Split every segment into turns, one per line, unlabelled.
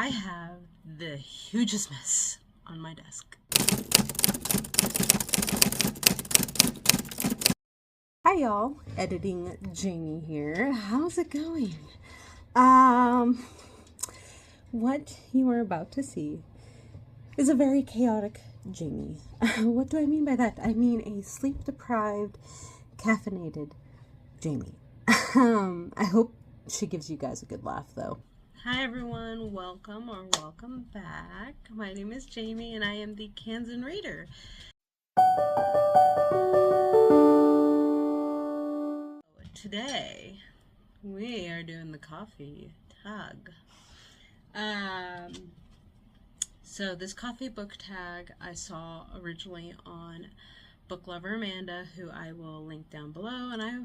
I have the hugest mess on my desk. Hi y'all, editing Jamie here. How's it going? What you are about to see is a very chaotic Jamie. What do I mean by that? I mean a sleep-deprived, caffeinated Jamie. I hope she gives you guys a good laugh though. Hi everyone, welcome back. My name is Jamie and I am the Kansan Reader. Today we are doing the coffee tag. So this coffee book tag I saw originally on Book Lover Amanda, who I will link down below, and I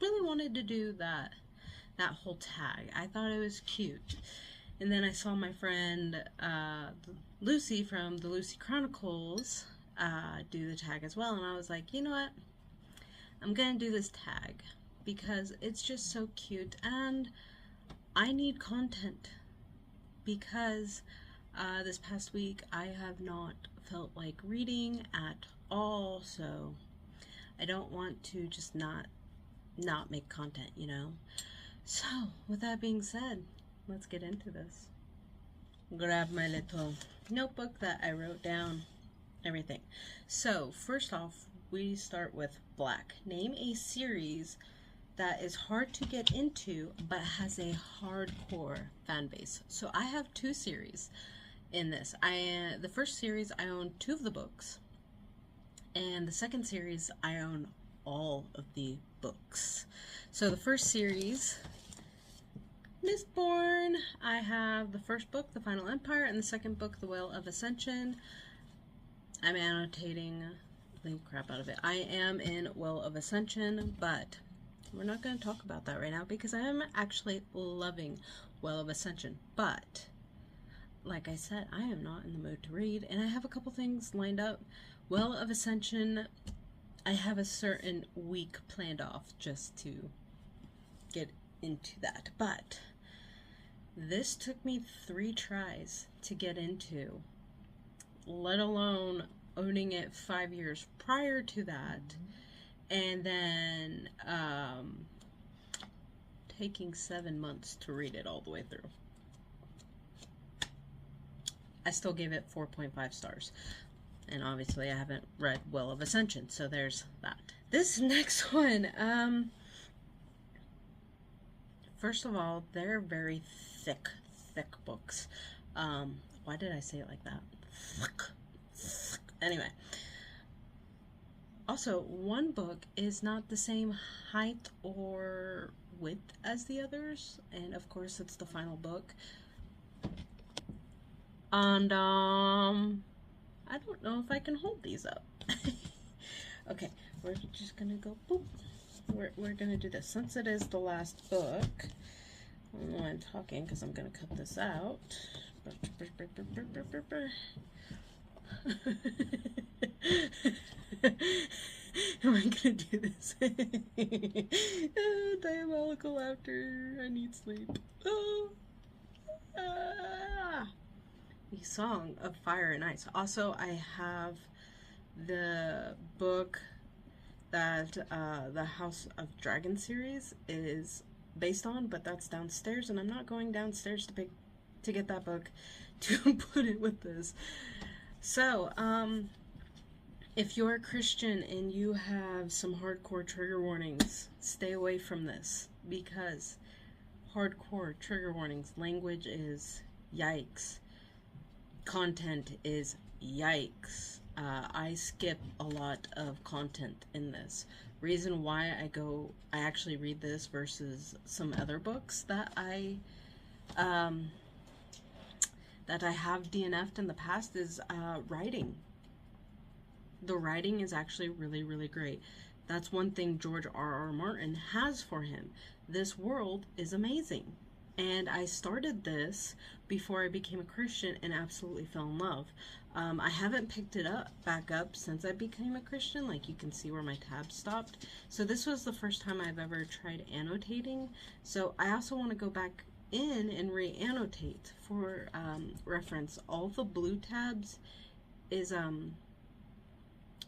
really wanted to do that whole tag. I thought it was cute. And then I saw my friend Lucy from the Lucy Chronicles do the tag as well, and I was like, you know what? I'm gonna do this tag because it's just so cute and I need content because this past week I have not felt like reading at all, so I don't want to just not make content, you know. So with that being said, let's get into this. Grab my little notebook that I wrote down everything. So first off, we start with Black. Name a series that is hard to get into but has a hardcore fan base. So I have two series in this. The first series I own 2 of the books, and the second series I own all of the books. So the first series, Mistborn, I have the first book, The Final Empire, and the second book, The Whale of Ascension. I'm annotating the crap out of it. I am in Whale of Ascension, but we're not going to talk about that right now because I am actually loving Whale of Ascension. But like I said, I am not in the mood to read, and I have a couple things lined up. Whale of Ascension, I have a certain week planned off just to get into that. But this took me 3 tries to get into, let alone owning it 5 years prior to that. And then taking 7 months to read it all the way through. I still gave it 4.5 stars. And obviously I haven't read Whale of Ascension, so there's that. This next one, first of all, they're very thick books. Why did I say it like that? Thick. Anyway. Also, one book is not the same height or width as the others, and of course it's the final book. And I don't know if I can hold these up. Okay, we're just gonna go boop. We're gonna do this since it is the last book. I don't know why I'm talking because I'm gonna cut this out. Am I gonna do this? Diabolical laughter. I need sleep. The Song of Fire and Ice. Also, I have the book that the House of Dragon series is based on, but that's downstairs, and I'm not going downstairs to get that book to put it with this. So, if you're a Christian and you have some hardcore trigger warnings, stay away from this because hardcore trigger warnings, language is yikes, content is yikes. I skip a lot of content in this. Reason why I actually read this versus some other books that I have DNF'd in the past is writing. The writing is actually really, really great. That's one thing George R.R. Martin has for him. This world is amazing. And I started this before I became a Christian and absolutely fell in love. I haven't picked it back up since I became a Christian. Like you can see where my tab stopped. So this was the first time I've ever tried annotating. So I also want to go back in and re-annotate. For reference, all the blue tabs is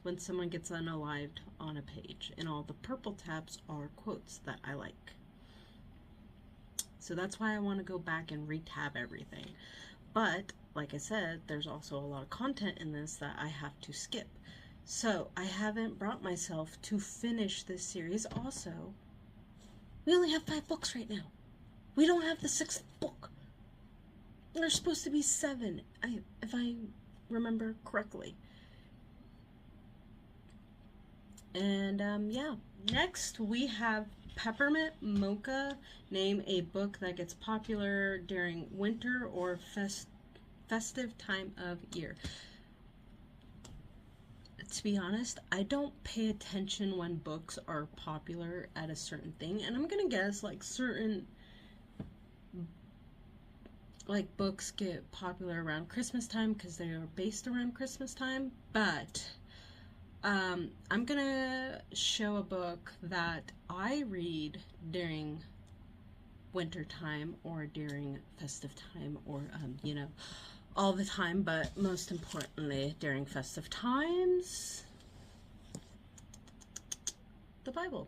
when someone gets unalived on a page, and all the purple tabs are quotes that I like. So that's why I want to go back and re-tab everything. But like I said, there's also a lot of content in this that I have to skip. So I haven't brought myself to finish this series. Also, we only have 5 books right now. We don't have the 6th book. There's supposed to be 7, if I remember correctly. And yeah, next we have Peppermint Mocha. Name a book that gets popular during winter or festive time of year. To be honest, I don't pay attention when books are popular at a certain thing, and I'm gonna guess like certain books get popular around Christmas time because they are based around Christmas time. But I'm gonna show a book that I read during winter time or during festive time, or you know, all the time, but most importantly during festive times. The Bible.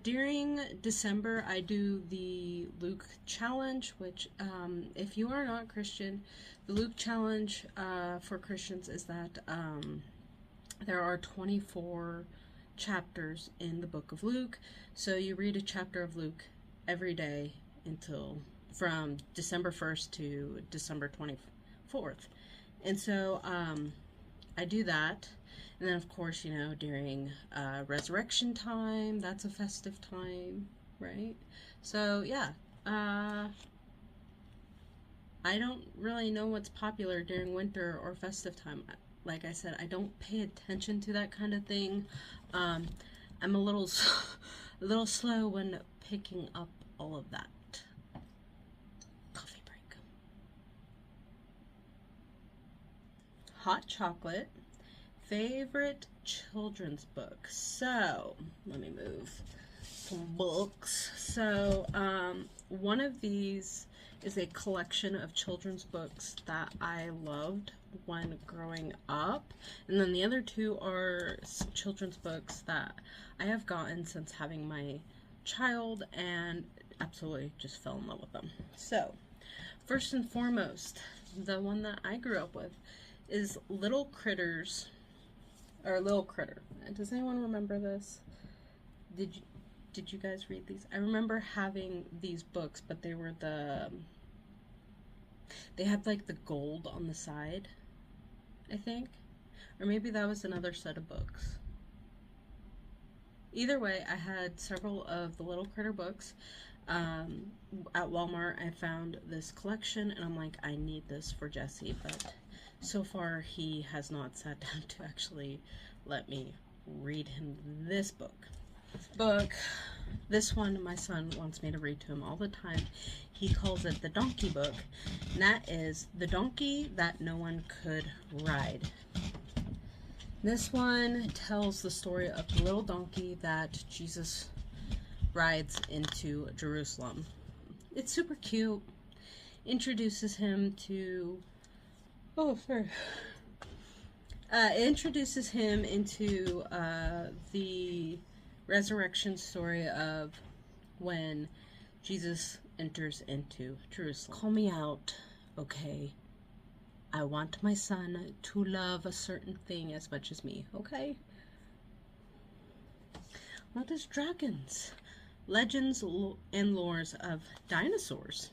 During December I do the Luke challenge, which if you are not Christian, the Luke challenge for Christians is that there are 24 chapters in the book of Luke. So you read a chapter of Luke every day until from December 1st to December 24th. And so I do that. And then of course, you know, during resurrection time, that's a festive time, right? So yeah, I don't really know what's popular during winter or festive time. Like I said, I don't pay attention to that kind of thing. I'm a little slow when picking up all of that. Coffee break. Hot chocolate. Favorite children's book. So, let me move some books. So, one of these is a collection of children's books that I loved when growing up, and then the other 2 are children's books that I have gotten since having my child and absolutely just fell in love with them. So first and foremost, the one that I grew up with is Little Critters, or Little Critter. Does anyone remember this? Did you guys read these? I remember having these books, but they were they had like the gold on the side, I think. Or maybe that was another set of books. Either way, I had several of the Little Critter books. At Walmart, I found this collection, and I'm like, I need this for Jesse, but so far he has not sat down to actually let me read him this book. This one my son wants me to read to him all the time. He calls it the donkey book, and that is The Donkey That No One Could Ride. This one tells the story of the little donkey that Jesus rides into Jerusalem. It's super cute. Introduces him to introduces him into the resurrection story of when Jesus enters into Jerusalem. Call me out, okay? I want my son to love a certain thing as much as me, okay? What is dragons? Legends and lores of dinosaurs.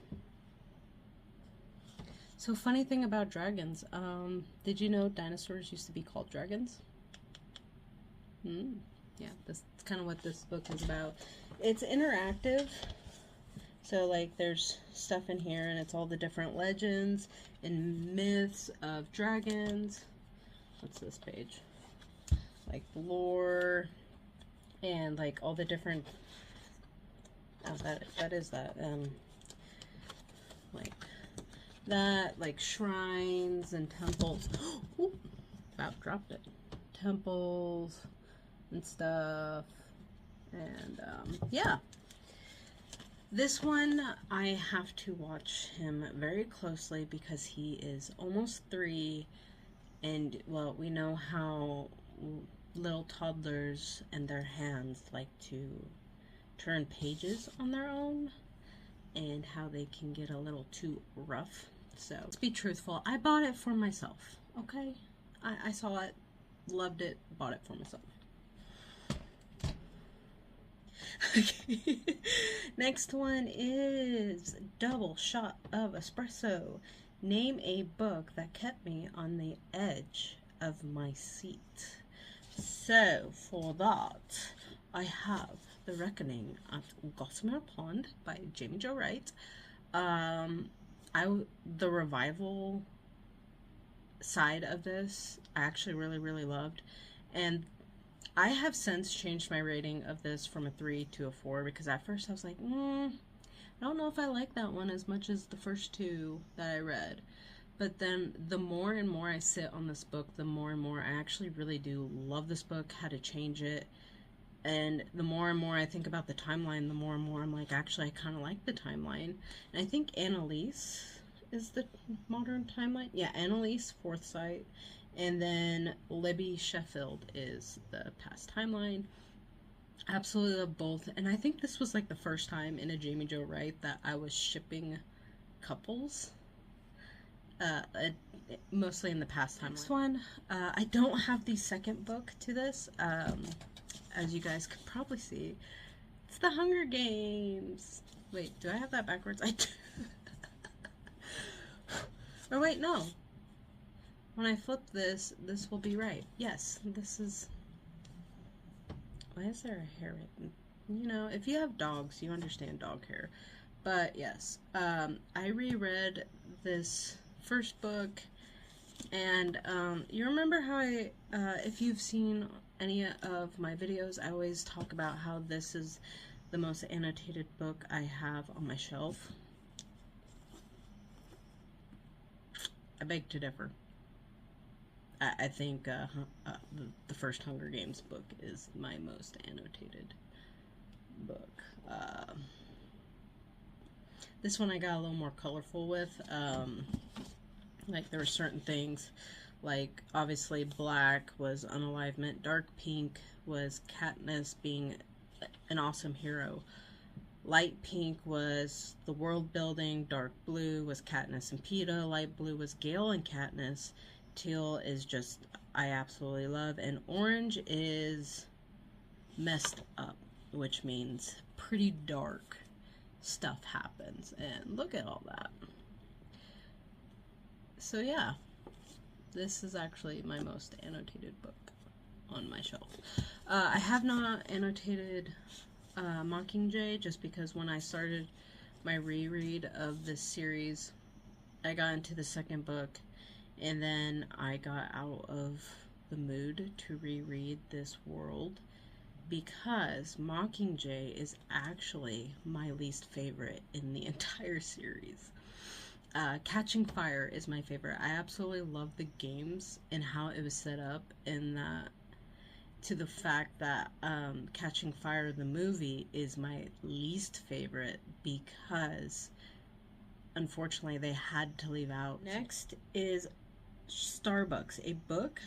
So funny thing about dragons, did you know dinosaurs used to be called dragons? Yeah, that's kind of what this book is about. It's interactive, so like there's stuff in here, and it's all the different legends and myths of dragons. What's this page? Like lore, and like all the different. Oh, that is that. Like that, like shrines and temples. Ooh, about dropped it. Temples and stuff, and yeah. This one, I have to watch him very closely because he is almost 3, and, well, we know how little toddlers and their hands like to turn pages on their own, and how they can get a little too rough. So, let's be truthful, I bought it for myself, okay? I saw it, loved it, bought it for myself. Okay. Next one is Double Shot of Espresso. Name a book that kept me on the edge of my seat. So, for that, I have The Reckoning at Gossamer Pond by Jamie Jo Wright. The revival side of this, I actually really loved. And I have since changed my rating of this from a 3 to a 4 because at first I was like, I don't know if I like that one as much as the first 2 that I read. But then the more and more I sit on this book, the more and more I actually really do love this book, how to change it. And the more and more I think about the timeline, the more and more I'm like, actually, I kind of like the timeline. And I think Annalise is the modern timeline. Yeah, Annalise, Fourth Sight. And then Libby Sheffield is the past timeline. Absolutely love both. And I think this was like the first time in a Jamie Jo Wright that I was shipping couples. Mostly in the past timeline. Next one, I don't have the second book to this. As you guys could probably see, it's The Hunger Games. Wait, do I have that backwards? I do. Or wait, no. When I flip this, this will be right. Yes, this is... Why is there a hair written? You know, if you have dogs, you understand dog hair. But yes, I reread this first book, and you remember how if you've seen any of my videos, I always talk about how this is the most annotated book I have on my shelf. I beg to differ. I think the first Hunger Games book is my most annotated book. This one I got a little more colorful with. Like there were certain things, like obviously black was unalivement, dark pink was Katniss being an awesome hero, light pink was the world building, dark blue was Katniss and Peeta, light blue was Gale and Katniss, teal is just I absolutely love, and orange is messed up, which means pretty dark stuff happens, and look at all that. So yeah, this is actually my most annotated book on my shelf. I have not annotated Mockingjay just because when I started my reread of this series, I got into the second book and then I got out of the mood to reread this world because Mockingjay is actually my least favorite in the entire series. Catching Fire is my favorite. I absolutely love the games and how it was set up, and that to the fact that Catching Fire the movie is my least favorite because unfortunately they had to leave out. Next is Starbucks, a book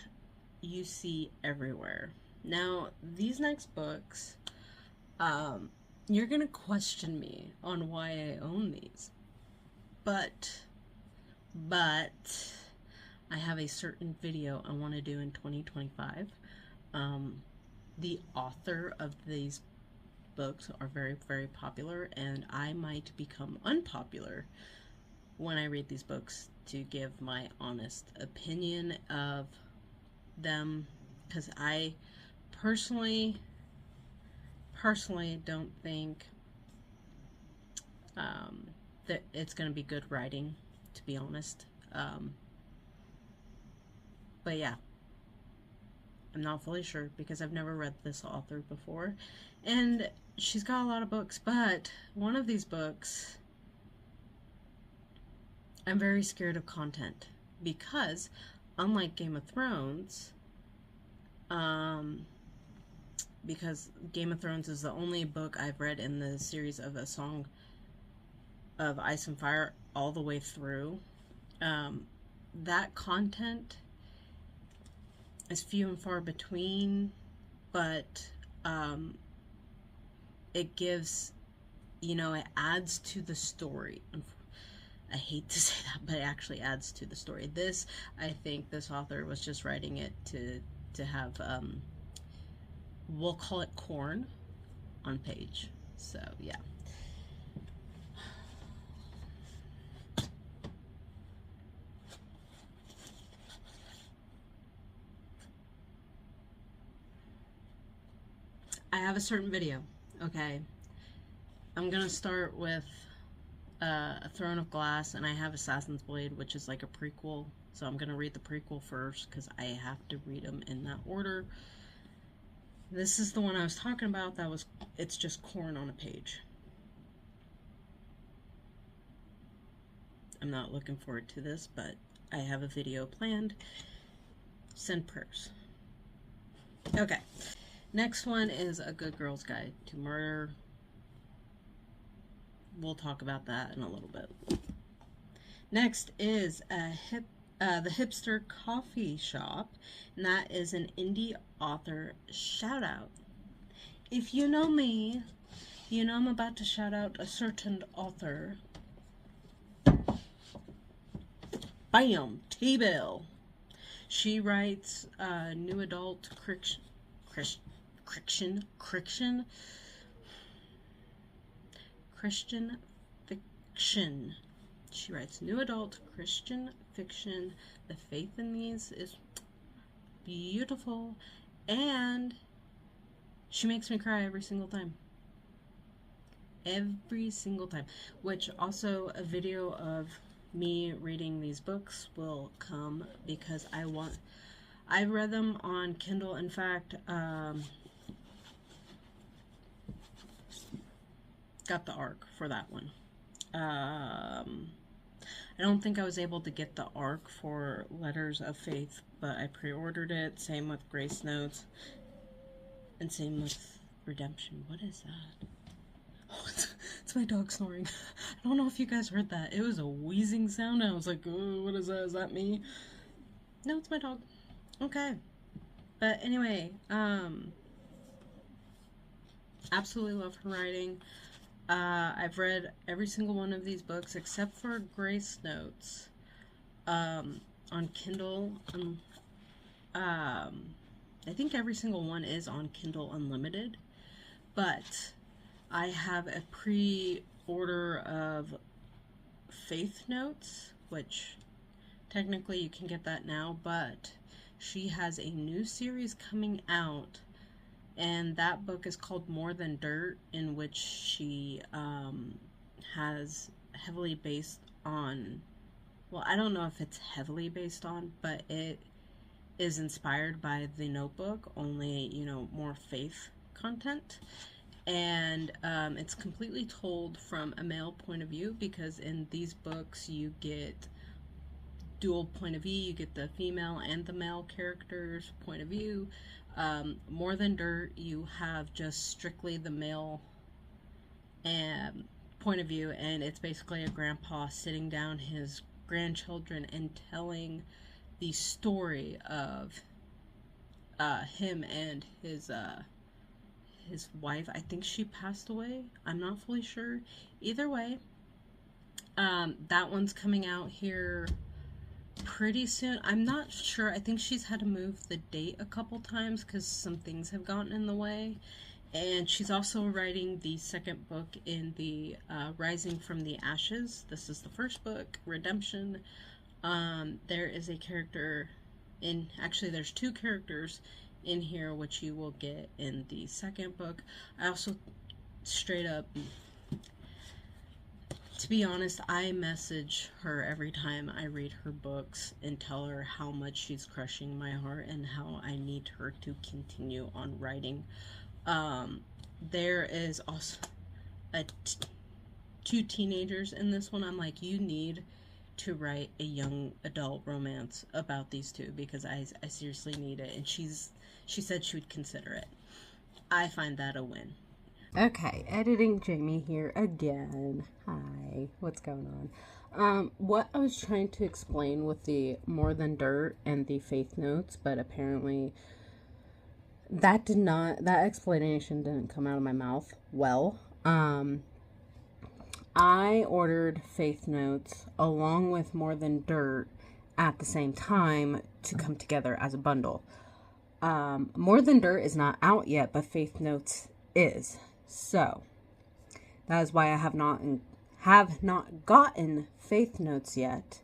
you see everywhere. Now these next books, you're gonna question me on why I own these, but I have a certain video I want to do in 2025. The author of these books are very popular, and I might become unpopular when I read these books to give my honest opinion of them, because I personally don't think that it's going to be good writing, to be honest. But yeah, I'm not fully sure because I've never read this author before, and she's got a lot of books, but one of these books, I'm very scared of content because unlike Game of Thrones, because Game of Thrones is the only book I've read in the series of A Song of Ice and Fire all the way through. That content is few and far between, but it gives, it adds to the story. I hate to say that, but it actually adds to the story. This, I think this author was just writing it to have, we'll call it corn on page. So, yeah. I have a certain video, okay? I'm gonna start with A Throne of Glass, and I have Assassin's Blade, which is like a prequel. So I'm gonna read the prequel first, because I have to read them in that order. This is the one I was talking about. It's just corn on a page. I'm not looking forward to this, but I have a video planned. Send prayers. Okay. Next one is A Good Girl's Guide to Murder. We'll talk about that in a little bit. Next is the Hipster Coffee Shop, and that is an indie author shout out. If you know me, you know I'm about to shout out a certain author. Bam! T-Bill. She writes new adult Christian fiction. She writes new adult Christian fiction. The faith in these is beautiful, and she makes me cry every single time. Every single time. Which also a video of me reading these books will come, because I read them on Kindle. In fact, got the ARC for that one. I don't think I was able to get the ARC for Letters of Faith, but I pre-ordered it. Same with Grace Notes, and same with Redemption. What is that? Oh, it's my dog snoring. I don't know if you guys heard that. It was a wheezing sound. I was like, oh, what is that? Is that me? No, it's my dog. Okay. But anyway, absolutely love her writing. I've read every single one of these books except for Grace Notes on Kindle. I think every single one is on Kindle Unlimited, but I have a pre-order of Faith Notes, which technically you can get that now, but she has a new series coming out, and that book is called More Than Dirt, in which she has heavily based on, well, I don't know if it's heavily based on, but it is inspired by The Notebook, only, more faith content. And it's completely told from a male point of view, because in these books you get dual point of view. You get the female and the male character's point of view. More Than Dirt, you have just strictly the male point of view, and it's basically a grandpa sitting down his grandchildren and telling the story of him and his wife. I think she passed away. I'm not fully sure. Either way, that one's coming out here pretty soon. I'm not sure. I think she's had to move the date a couple times because some things have gotten in the way. And she's also writing the second book in the Rising from the Ashes. This is the first book, Redemption. There is a character in, actually there's two characters in here which you will get in the second book. I also straight up, to be honest, I message her every time I read her books and tell her how much she's crushing my heart and how I need her to continue on writing. There is also two teenagers in this one. I'm like, you need to write a young adult romance about these two, because I seriously need it. And she said she would consider it. I find that a win. Okay, editing Jamie here again. Hi, what's going on? What I was trying to explain with the More Than Dirt and the Faith Notes, but apparently that explanation didn't come out of my mouth well. I ordered Faith Notes along with More Than Dirt at the same time to come together as a bundle. More Than Dirt is not out yet, but Faith Notes is. So that is why I have not gotten Faith Notes yet.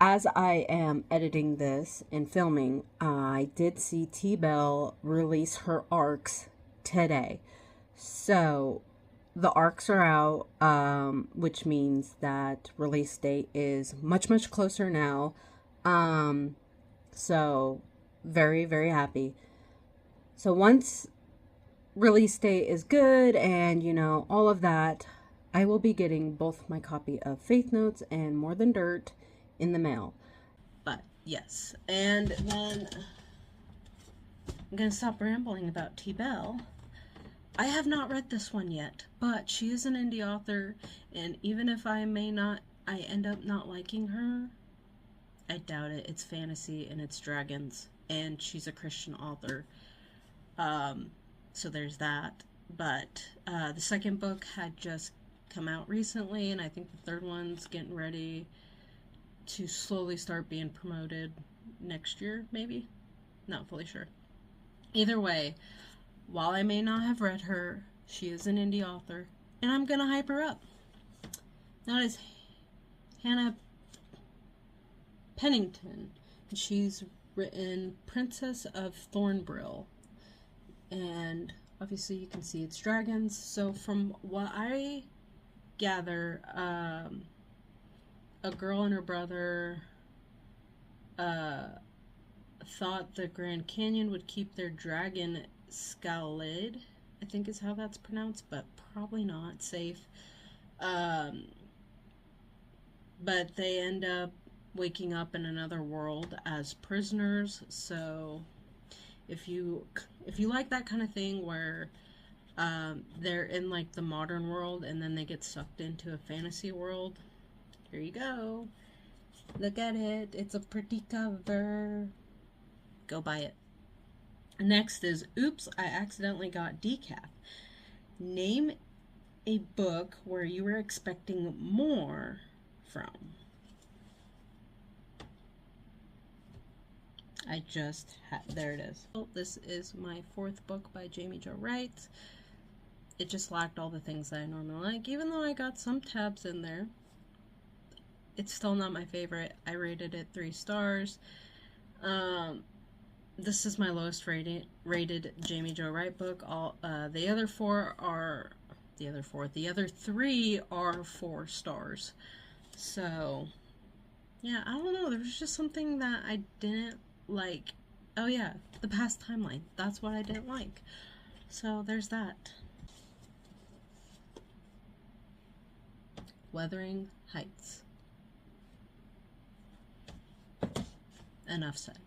As I am editing this and filming, I did see T-Bell release her ARCs today. So the ARCs are out, which means that release date is much, much closer now. So very, very happy. So once release date is good and, all of that, I will be getting both my copy of Faith Notes and More Than Dirt in the mail. But yes, and then I'm gonna stop rambling about T-Bell. I have not read this one yet, but she is an indie author, and even if I end up not liking her, I doubt it. It's fantasy and it's dragons, and she's a Christian author. So there's that. But the second book had just come out recently, and I think the third one's getting ready to slowly start being promoted next year, maybe? Not fully sure. Either way, while I may not have read her, she is an indie author, and I'm gonna hype her up. That is Hannah Pennington. She's written Princess of Thornbrill, and obviously you can see it's dragons. So from what I gather, a girl and her brother thought the Grand Canyon would keep their dragon scaled, I think is how that's pronounced, but probably not safe. But they end up waking up in another world as prisoners. So if you like that kind of thing where they're in like the modern world and then they get sucked into a fantasy world, here you go. Look at it. It's a pretty cover. Go buy it. Next is Oops, I Accidentally Got Decaf. Name a book where you were expecting more from. There it is. This is my fourth book by Jamie Jo Wright. It just lacked all the things that I normally like, even though I got some tabs in there. It's still not my favorite. I rated it 3 stars. This is my lowest rated Jamie Jo Wright book. The other 3 are 4 stars. So, yeah, I don't know. There was just something that I didn't like. Oh yeah, the past timeline. That's what I didn't like. So there's that. Wuthering Heights. Enough said.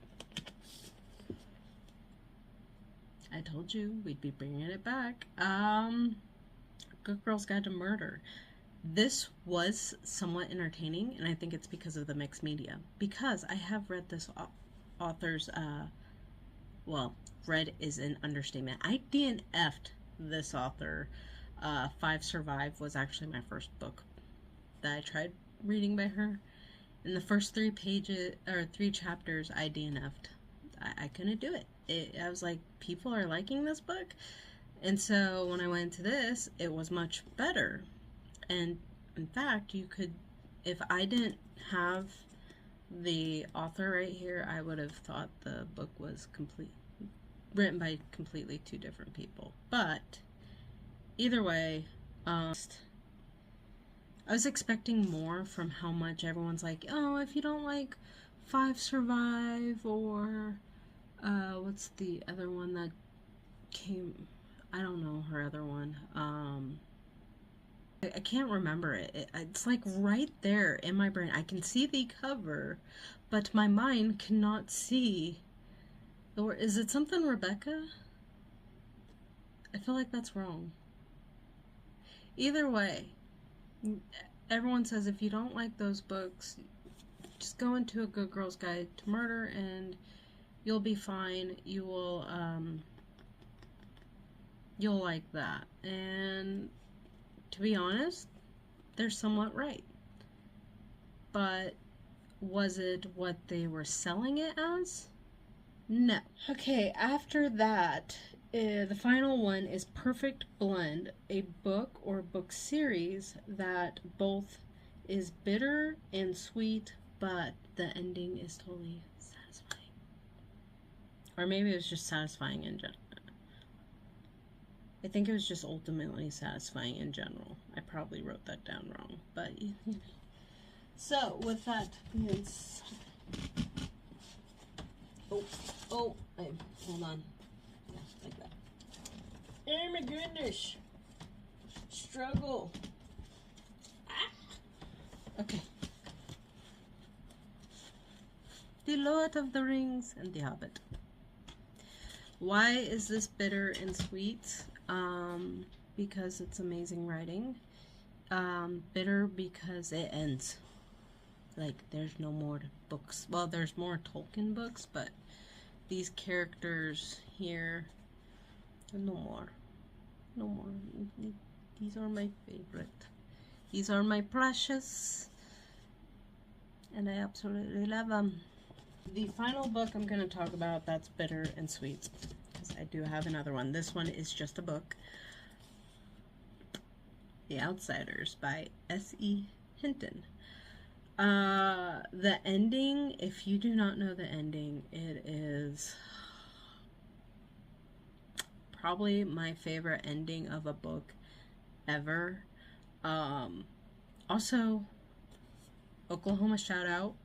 I told you we'd be bringing it back. Good Girl's Guide to Murder. This was somewhat entertaining, and I think it's because of the mixed media. Because I have read this author's, read is an understatement. I DNF'd this author. 5 Survive was actually my first book that I tried reading by her. In the first 3 chapters, I DNF'd. I couldn't do it. I was like, people are liking this book? And so when I went to this, it was much better. And in fact, you could, if I didn't have the author right here, I would have thought the book was written by completely 2 different people. But either way, I was expecting more from how much everyone's like, oh, if you don't like 5 Survive, or what's the other one that came? I don't know her other one. I can't remember it. It's like right there in my brain. I can see the cover, but my mind cannot see. Or is it something Rebecca? I feel like that's wrong. Either way, everyone says if you don't like those books, just go into A Good Girl's Guide to Murder and you'll be fine. You'll like that. And to be honest, they're somewhat right. But was it what they were selling it as? No. Okay, after that, the final one is Perfect Blend, a book or book series that both is bitter and sweet, but the ending is totally satisfying. Or maybe it was just satisfying in general. I think it was just ultimately satisfying in general. I probably wrote that down wrong, but so with that being said, hold on, yeah, like that. Oh my goodness, struggle. Okay. The Lord of the Rings and The Hobbit. Why is this bitter and sweet? Because it's amazing writing. Bitter because it ends. Like, there's no more books. Well, there's more Tolkien books, but these characters here, no more. No more. These are my favorite. These are my precious. And I absolutely love them. The final book I'm going to talk about that's bitter and sweet, because I do have another one. This one is just a book. The Outsiders by S.E. Hinton. The ending, if you do not know the ending, it is probably my favorite ending of a book ever. Also, Oklahoma shout out.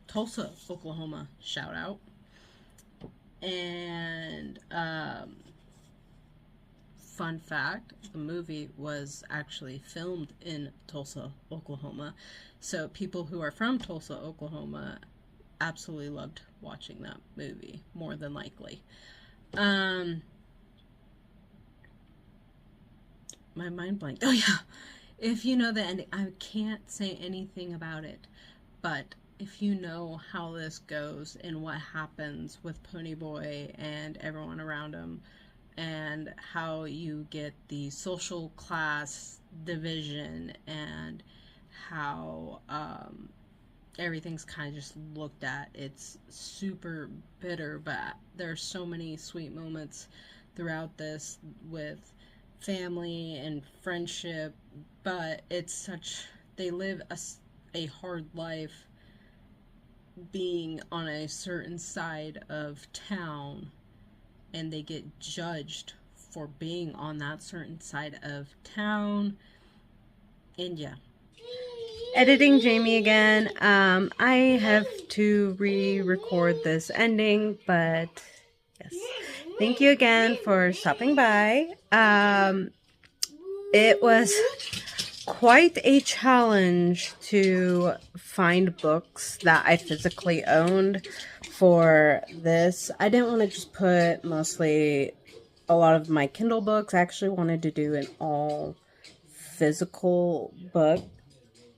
Tulsa, Oklahoma shout out. And fun fact, the movie was actually filmed in Tulsa, Oklahoma. So people who are from Tulsa, Oklahoma absolutely loved watching that movie, more than likely. My mind blanked. Oh yeah. If you know the ending, I can't say anything about it, but if you know how this goes and what happens with Ponyboy and everyone around him, and how you get the social class division, and how everything's kind of just looked at, it's super bitter, but there's so many sweet moments throughout this with family and friendship, but it's such, they live a hard life being on a certain side of town, and they get judged for being on that certain side of town. And yeah. Editing Jamie again. I have to re-record this ending, but yes. Thank you again for stopping by. It was quite a challenge to find books that I physically owned for this. I didn't want to just put mostly a lot of my Kindle books. I actually wanted to do an all physical book.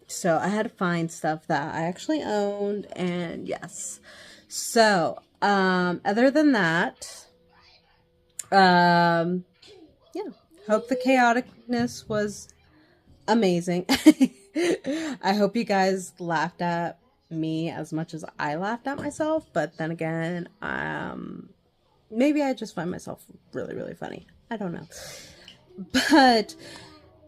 So I had to find stuff that I actually owned, and yes. So, other than that, yeah, hope the chaoticness was amazing. I hope you guys laughed at me as much as I laughed at myself, but then again, maybe I just find myself really, really funny. I don't know. But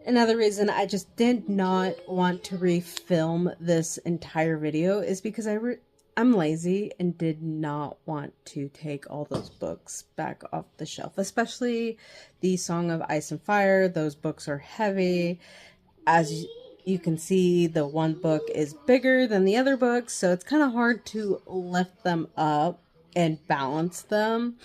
another reason I just did not want to refilm this entire video is because I'm lazy and did not want to take all those books back off the shelf, especially the Song of Ice and Fire. Those books are heavy. As you can see, the one book is bigger than the other books, so it's kind of hard to lift them up and balance them.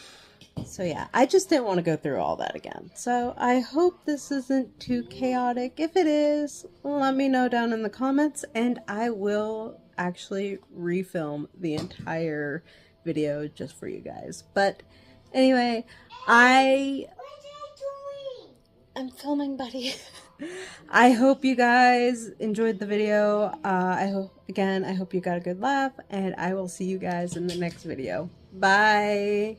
So yeah, I just didn't want to go through all that again. So I hope this isn't too chaotic. If it is, let me know down in the comments, and I will actually refilm the entire video just for you guys. But anyway, I'm filming, buddy. I hope you guys enjoyed the video. I hope you got a good laugh, and I will see you guys in the next video. Bye.